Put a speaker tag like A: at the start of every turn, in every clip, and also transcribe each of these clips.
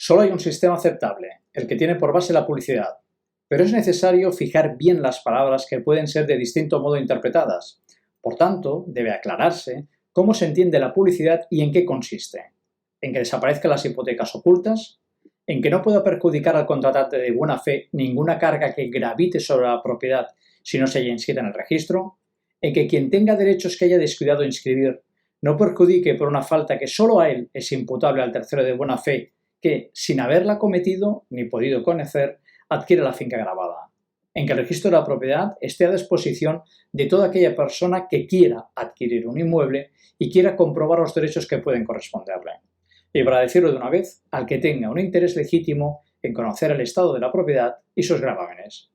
A: Solo hay un sistema aceptable, el que tiene por base la publicidad, pero es necesario fijar bien las palabras que pueden ser de distinto modo interpretadas. Por tanto, debe aclararse cómo se entiende la publicidad y en qué consiste. ¿En que desaparezcan las hipotecas ocultas? ¿En que no pueda perjudicar al contratante de buena fe ninguna carga que gravite sobre la propiedad si no se haya inscrita en el registro? ¿En que quien tenga derechos que haya descuidado inscribir no perjudique por una falta que solo a él es imputable al tercero de buena fe que, sin haberla cometido ni podido conocer, adquiere la finca gravada? En que el registro de la propiedad esté a disposición de toda aquella persona que quiera adquirir un inmueble y quiera comprobar los derechos que pueden corresponderle. Y para decirlo de una vez, al que tenga un interés legítimo en conocer el estado de la propiedad y sus gravámenes.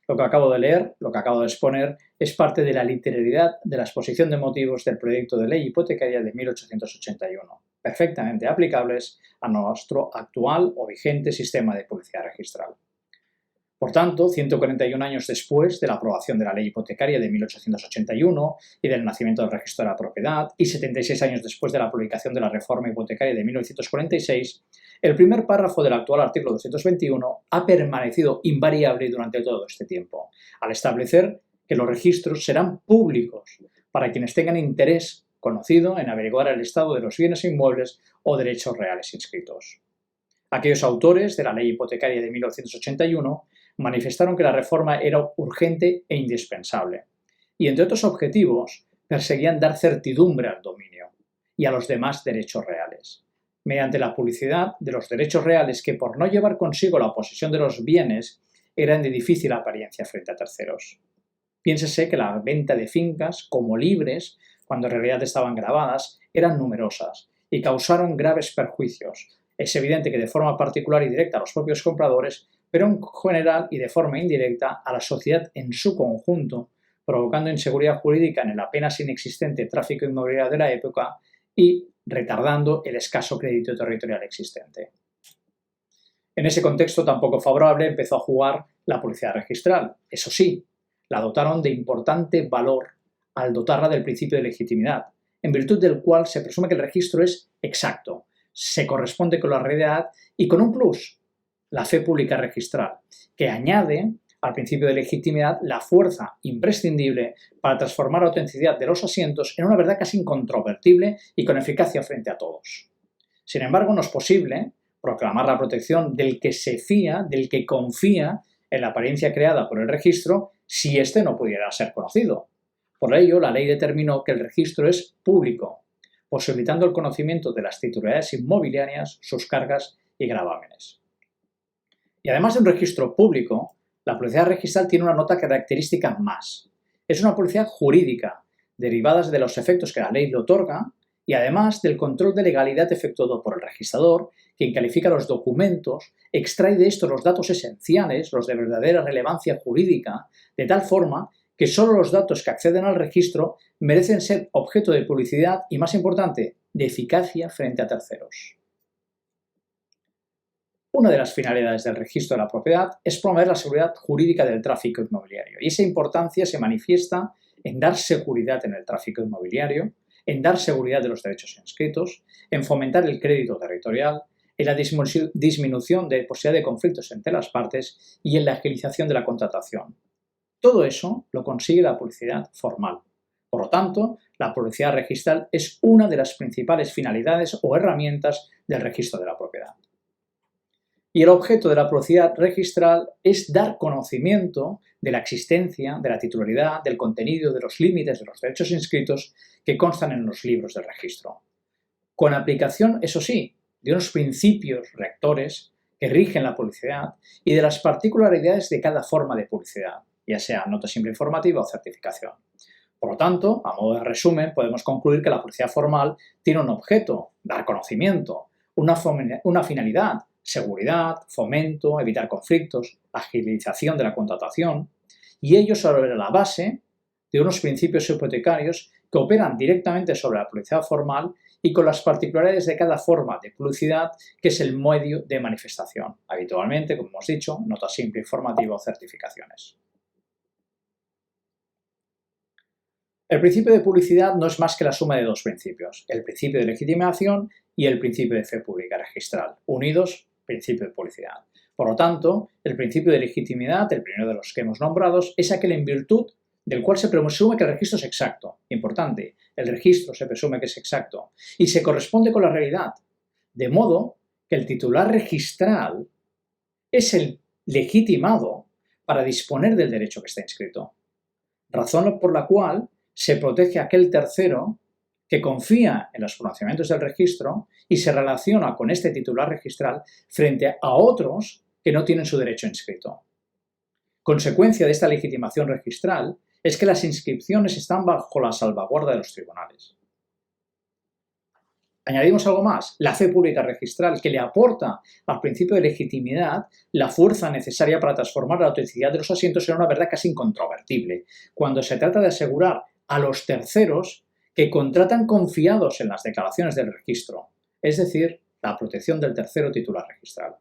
A: Lo que acabo de leer, lo que acabo de exponer, es parte de la literalidad de la exposición de motivos del proyecto de ley hipotecaria de 1881, perfectamente aplicables a nuestro actual o vigente sistema de publicidad registral. Por tanto, 141 años después de la aprobación de la ley hipotecaria de 1881 y del nacimiento del registro de la propiedad, y 76 años después de la publicación de la reforma hipotecaria de 1946, el primer párrafo del actual artículo 221 ha permanecido invariable durante todo este tiempo, al establecer que los registros serán públicos para quienes tengan interés conocido en averiguar el estado de los bienes inmuebles o derechos reales inscritos. Aquellos autores de la ley hipotecaria de 1981 manifestaron que la reforma era urgente e indispensable, y entre otros objetivos perseguían dar certidumbre al dominio y a los demás derechos reales, mediante la publicidad de los derechos reales que, por no llevar consigo la posesión de los bienes, eran de difícil apariencia frente a terceros. Piénsese que la venta de fincas como libres, cuando en realidad estaban gravadas, eran numerosas y causaron graves perjuicios. Es evidente que de forma particular y directa a los propios compradores, pero en general y de forma indirecta a la sociedad en su conjunto, provocando inseguridad jurídica en el apenas inexistente tráfico inmobiliario de la época y retardando el escaso crédito territorial existente. En ese contexto tan poco favorable empezó a jugar la publicidad registral. Eso sí, la dotaron de importante valor al dotarla del principio de legitimidad, en virtud del cual se presume que el registro es exacto, se corresponde con la realidad y con un plus, la fe pública registral, que añade al principio de legitimidad la fuerza imprescindible para transformar la autenticidad de los asientos en una verdad casi incontrovertible y con eficacia frente a todos. Sin embargo, no es posible proclamar la protección del que se fía, del que confía en la apariencia creada por el registro, si éste no pudiera ser conocido. Por ello, la ley determinó que el registro es público, posibilitando el conocimiento de las titularidades inmobiliarias, sus cargas y gravámenes. Y además de un registro público, la publicidad registral tiene una nota característica más. Es una publicidad jurídica, derivada de los efectos que la ley le otorga y además del control de legalidad efectuado por el registrador, quien califica los documentos, extrae de estos los datos esenciales, los de verdadera relevancia jurídica, de tal forma que solo los datos que acceden al registro merecen ser objeto de publicidad y, más importante, de eficacia frente a terceros. Una de las finalidades del registro de la propiedad es promover la seguridad jurídica del tráfico inmobiliario, y esa importancia se manifiesta en dar seguridad en el tráfico inmobiliario, en dar seguridad de los derechos inscritos, en fomentar el crédito territorial, en la disminución de posibilidad de conflictos entre las partes y en la agilización de la contratación. Todo eso lo consigue la publicidad formal. Por lo tanto, la publicidad registral es una de las principales finalidades o herramientas del registro de la propiedad. Y el objeto de la publicidad registral es dar conocimiento de la existencia, de la titularidad, del contenido, de los límites de los derechos inscritos que constan en los libros del registro. Con aplicación, eso sí, de unos principios rectores que rigen la publicidad y de las particularidades de cada forma de publicidad, ya sea nota simple informativa o certificación. Por lo tanto, a modo de resumen, podemos concluir que la publicidad formal tiene un objeto, dar conocimiento, una finalidad, seguridad, fomento, evitar conflictos, agilización de la contratación, y ello sobre la base de unos principios hipotecarios que operan directamente sobre la publicidad formal y con las particularidades de cada forma de publicidad, que es el medio de manifestación, habitualmente, como hemos dicho, nota simple informativa o certificaciones. El principio de publicidad no es más que la suma de dos principios, el principio de legitimación y el principio de fe pública registral, unidos principio de publicidad. Por lo tanto, el principio de legitimidad, el primero de los que hemos nombrado, es aquel en virtud del cual se presume que el registro es exacto. Importante, el registro se presume que es exacto y se corresponde con la realidad, de modo que el titular registral es el legitimado para disponer del derecho que está inscrito, razón por la cual se protege a aquel tercero que confía en los conocimientos del registro y se relaciona con este titular registral frente a otros que no tienen su derecho inscrito. Consecuencia de esta legitimación registral es que las inscripciones están bajo la salvaguarda de los tribunales. Añadimos algo más, la fe pública registral, que le aporta al principio de legitimidad la fuerza necesaria para transformar la autenticidad de los asientos en una verdad casi incontrovertible, cuando se trata de asegurar a los terceros que contratan confiados en las declaraciones del registro, es decir, la protección del tercero titular registral.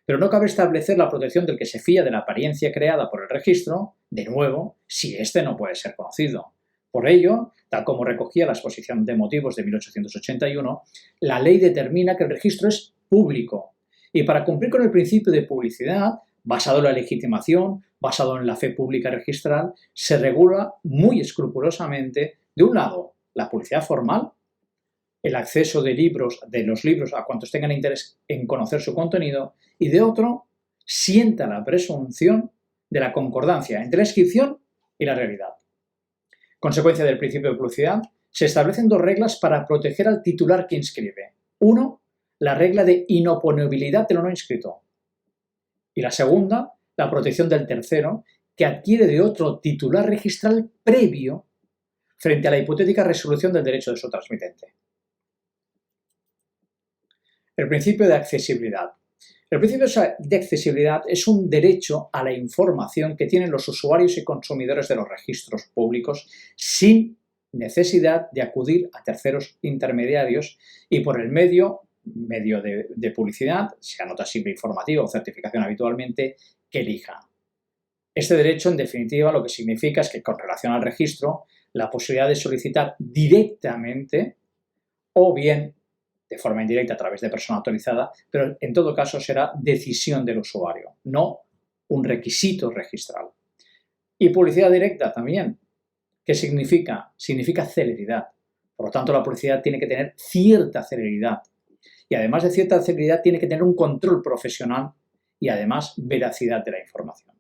A: Pero no cabe establecer la protección del que se fía de la apariencia creada por el registro, de nuevo, si éste no puede ser conocido. Por ello, tal como recogía la exposición de motivos de 1881, la ley determina que el registro es público y para cumplir con el principio de publicidad, basado en la legitimación, basado en la fe pública registral, se regula muy escrupulosamente, de un lado, la publicidad formal, el acceso de los libros a cuantos tengan interés en conocer su contenido, y de otro, sienta la presunción de la concordancia entre la inscripción y la realidad. Consecuencia del principio de publicidad, se establecen dos reglas para proteger al titular que inscribe. Uno, la regla de inoponibilidad de lo no inscrito. Y la segunda, la protección del tercero, que adquiere de otro titular registral previo frente a la hipotética resolución del derecho de su transmitente. El principio de accesibilidad. El principio de accesibilidad es un derecho a la información que tienen los usuarios y consumidores de los registros públicos sin necesidad de acudir a terceros intermediarios y por el medio de publicidad, sea nota simple informativa o certificación habitualmente, que elija. Este derecho, en definitiva, lo que significa es que con relación al registro, la posibilidad de solicitar directamente o bien de forma indirecta a través de persona autorizada, pero en todo caso será decisión del usuario, no un requisito registral. Y publicidad directa también. ¿Qué significa? Significa celeridad. Por lo tanto, la publicidad tiene que tener cierta celeridad. Y además de cierta celeridad, tiene que tener un control profesional y además veracidad de la información.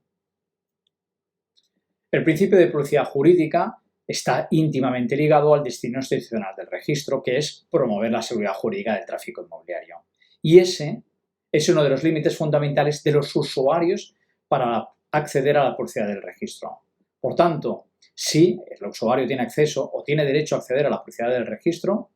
A: El principio de publicidad jurídica está íntimamente ligado al destino institucional del registro, que es promover la seguridad jurídica del tráfico inmobiliario. Y ese es uno de los límites fundamentales de los usuarios para acceder a la publicidad del registro. Por tanto, sí, el usuario tiene acceso o tiene derecho a acceder a la publicidad del registro,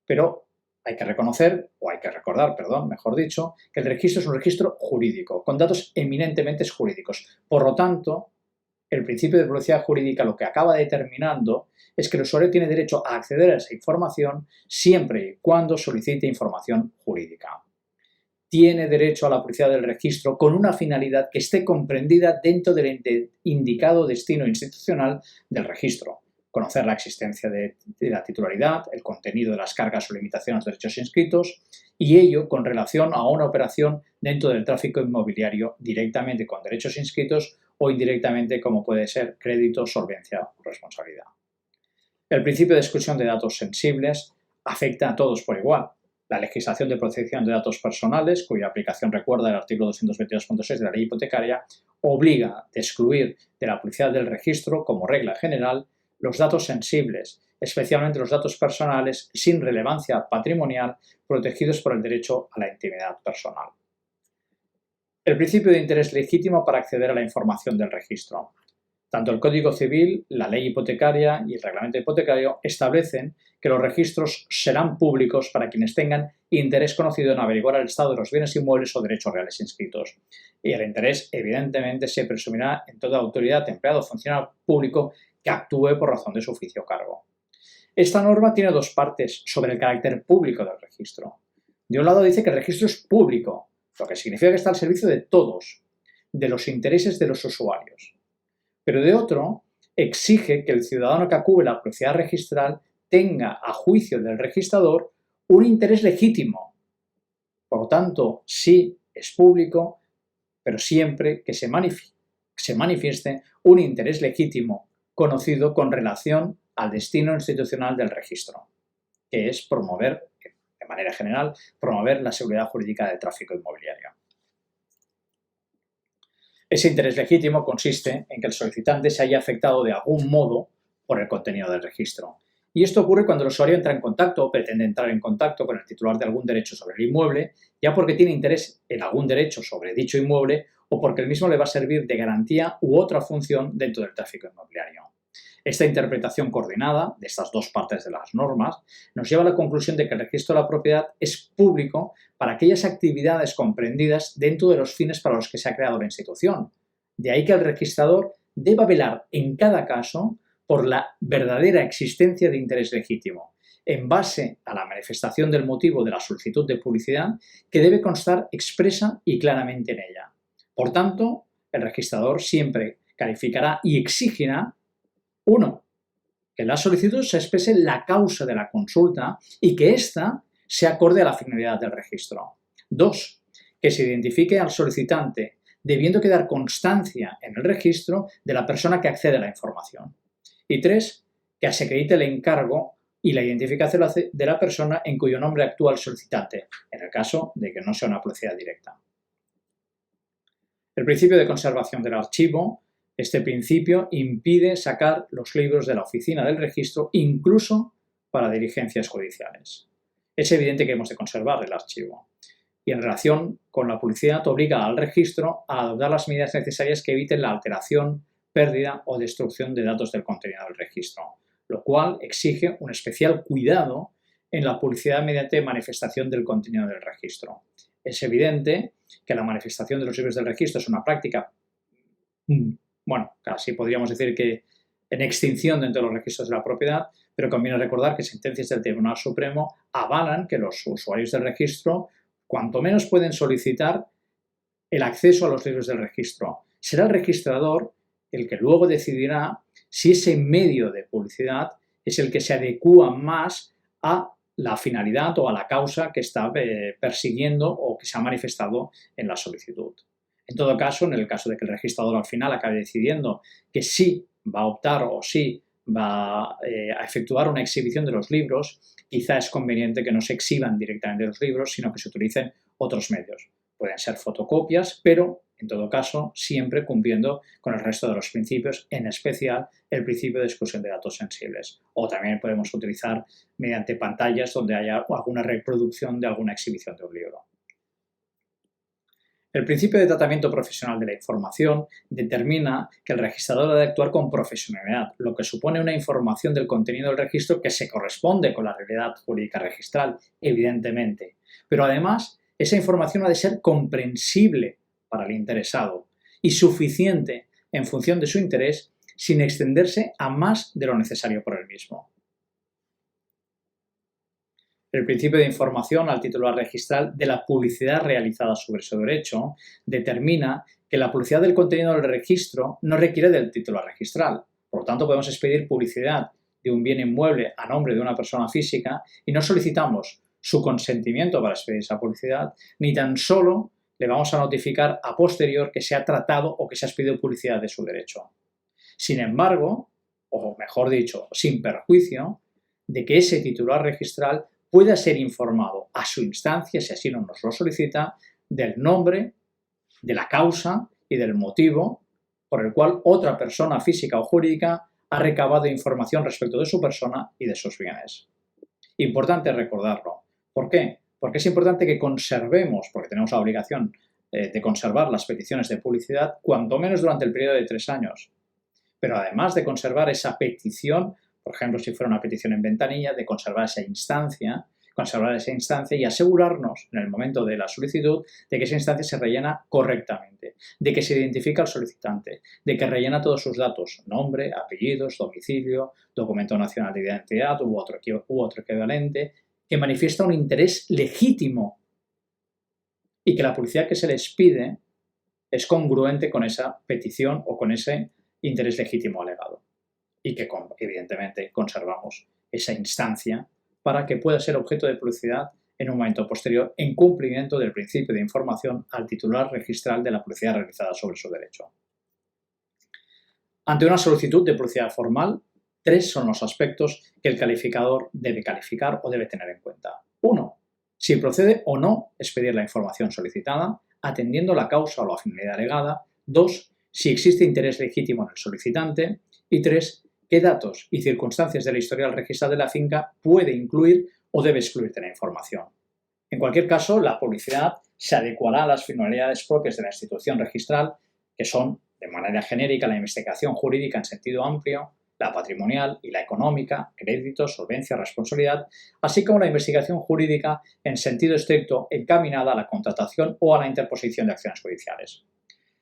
A: pero hay que reconocer, o hay que recordar, perdón, mejor dicho, que el registro es un registro jurídico, con datos eminentemente jurídicos. Por lo tanto, el principio de publicidad jurídica lo que acaba determinando es que el usuario tiene derecho a acceder a esa información siempre y cuando solicite información jurídica. Tiene derecho a la publicidad del registro con una finalidad que esté comprendida dentro del indicado destino institucional del registro. Conocer la existencia de la titularidad, el contenido de las cargas o limitaciones de derechos inscritos y ello con relación a una operación dentro del tráfico inmobiliario directamente con derechos inscritos o indirectamente como puede ser crédito, solvencia o responsabilidad. El principio de exclusión de datos sensibles afecta a todos por igual. La legislación de protección de datos personales, cuya aplicación recuerda el artículo 222.6 de la ley hipotecaria, obliga de excluir de la publicidad del registro, como regla general, los datos sensibles, especialmente los datos personales sin relevancia patrimonial, protegidos por el derecho a la intimidad personal. El principio de interés legítimo para acceder a la información del registro. Tanto el Código Civil, la ley hipotecaria y el reglamento hipotecario establecen que los registros serán públicos para quienes tengan interés conocido en averiguar el estado de los bienes inmuebles o derechos reales inscritos. Y el interés, evidentemente, se presumirá en toda autoridad, empleado o funcionario público que actúe por razón de su oficio o cargo. Esta norma tiene dos partes sobre el carácter público del registro. De un lado dice que el registro es público, lo que significa que está al servicio de todos, de los intereses de los usuarios. Pero de otro, exige que el ciudadano que acude a la publicidad registral tenga, a juicio del registrador, un interés legítimo. Por lo tanto, si es público, pero siempre que se manifieste un interés legítimo conocido con relación al destino institucional del registro, que es promover, de manera general, promover la seguridad jurídica del tráfico inmobiliario. Ese interés legítimo consiste en que el solicitante se haya afectado de algún modo por el contenido del registro. Y esto ocurre cuando el usuario entra en contacto o pretende entrar en contacto con el titular de algún derecho sobre el inmueble, ya porque tiene interés en algún derecho sobre dicho inmueble o porque el mismo le va a servir de garantía u otra función dentro del tráfico inmobiliario. Esta interpretación coordinada de estas dos partes de las normas nos lleva a la conclusión de que el registro de la propiedad es público para aquellas actividades comprendidas dentro de los fines para los que se ha creado la institución. De ahí que el registrador deba velar en cada caso por la verdadera existencia de interés legítimo, en base a la manifestación del motivo de la solicitud de publicidad que debe constar expresa y claramente en ella. Por tanto, el registrador siempre calificará y exigirá: 1. Que en la solicitud se exprese la causa de la consulta y que ésta se acorde a la finalidad del registro. 2. Que se identifique al solicitante, debiendo quedar constancia en el registro de la persona que accede a la información. Y 3. Que se acredite el encargo y la identificación de la persona en cuyo nombre actúa el solicitante, en el caso de que no sea una publicidad directa. El principio de conservación del archivo. Este principio impide sacar los libros de la oficina del registro, incluso para diligencias judiciales. Es evidente que hemos de conservar el archivo. Y en relación con la publicidad, obliga al registro a adoptar las medidas necesarias que eviten la alteración, pérdida o destrucción de datos del contenido del registro, lo cual exige un especial cuidado en la publicidad mediante manifestación del contenido del registro. Es evidente que la manifestación de los libros del registro es una práctica casi podríamos decir que en extinción dentro de los registros de la propiedad, pero conviene recordar que sentencias del Tribunal Supremo avalan que los usuarios del registro cuanto menos pueden solicitar el acceso a los libros del registro. Será el registrador el que luego decidirá si ese medio de publicidad es el que se adecúa más a la finalidad o a la causa que está persiguiendo o que se ha manifestado en la solicitud. En todo caso, en el caso de que el registrador al final acabe decidiendo que sí va a optar o sí va a efectuar una exhibición de los libros, quizá es conveniente que no se exhiban directamente los libros, sino que se utilicen otros medios. Pueden ser fotocopias, pero en todo caso siempre cumpliendo con el resto de los principios, en especial el principio de exclusión de datos sensibles. O también podemos utilizar mediante pantallas donde haya alguna reproducción de alguna exhibición de un libro. El principio de tratamiento profesional de la información determina que el registrador ha de actuar con profesionalidad, lo que supone una información del contenido del registro que se corresponde con la realidad jurídica registral, evidentemente. Pero además, esa información ha de ser comprensible para el interesado y suficiente en función de su interés sin extenderse a más de lo necesario por el mismo. El principio de información al titular registral de la publicidad realizada sobre su derecho determina que la publicidad del contenido del registro no requiere del titular registral. Por lo tanto, podemos expedir publicidad de un bien inmueble a nombre de una persona física y no solicitamos su consentimiento para expedir esa publicidad, ni tan solo le vamos a notificar a posterior que se ha tratado o que se ha expedido publicidad de su derecho. Sin embargo, o mejor dicho, sin perjuicio de que ese titular registral pueda ser informado a su instancia, si así no nos lo solicita, del nombre, de la causa y del motivo por el cual otra persona física o jurídica ha recabado información respecto de su persona y de sus bienes. Importante recordarlo. ¿Por qué? Porque es importante que conservemos, porque tenemos la obligación de conservar las peticiones de publicidad, cuanto menos durante el periodo de 3 años. Pero además de conservar esa petición, por ejemplo, si fuera una petición en ventanilla, de conservar esa instancia y asegurarnos en el momento de la solicitud de que esa instancia se rellena correctamente, de que se identifica al solicitante, de que rellena todos sus datos, nombre, apellidos, domicilio, documento nacional de identidad u otro equivalente, que manifiesta un interés legítimo y que la publicidad que se les pide es congruente con esa petición o con ese interés legítimo alegado. Y que, evidentemente, conservamos esa instancia para que pueda ser objeto de publicidad en un momento posterior en cumplimiento del principio de información al titular registral de la publicidad realizada sobre su derecho. Ante una solicitud de publicidad formal, 3 son los aspectos que el calificador debe calificar o debe tener en cuenta. 1. Si procede o no expedir la información solicitada, atendiendo la causa o la finalidad alegada. 2. Si existe interés legítimo en el solicitante. Y 3. Qué datos y circunstancias del historial registral de la finca puede incluir o debe excluir de la información. En cualquier caso, la publicidad se adecuará a las finalidades propias de la institución registral, que son, de manera genérica, la investigación jurídica en sentido amplio, la patrimonial y la económica, crédito, solvencia, responsabilidad, así como la investigación jurídica en sentido estricto encaminada a la contratación o a la interposición de acciones judiciales.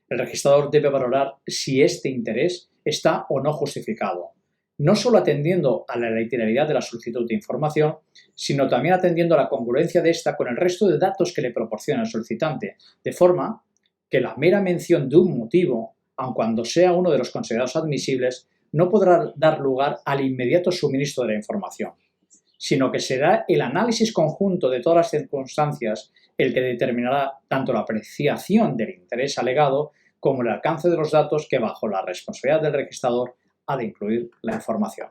A: El registrador debe valorar si este interés está o no justificado, no solo atendiendo a la literalidad de la solicitud de información, sino también atendiendo a la congruencia de esta con el resto de datos que le proporciona el solicitante, de forma que la mera mención de un motivo, aun cuando sea uno de los considerados admisibles, no podrá dar lugar al inmediato suministro de la información, sino que será el análisis conjunto de todas las circunstancias el que determinará tanto la apreciación del interés alegado como el alcance de los datos que, bajo la responsabilidad del registrador, ha de incluir la información.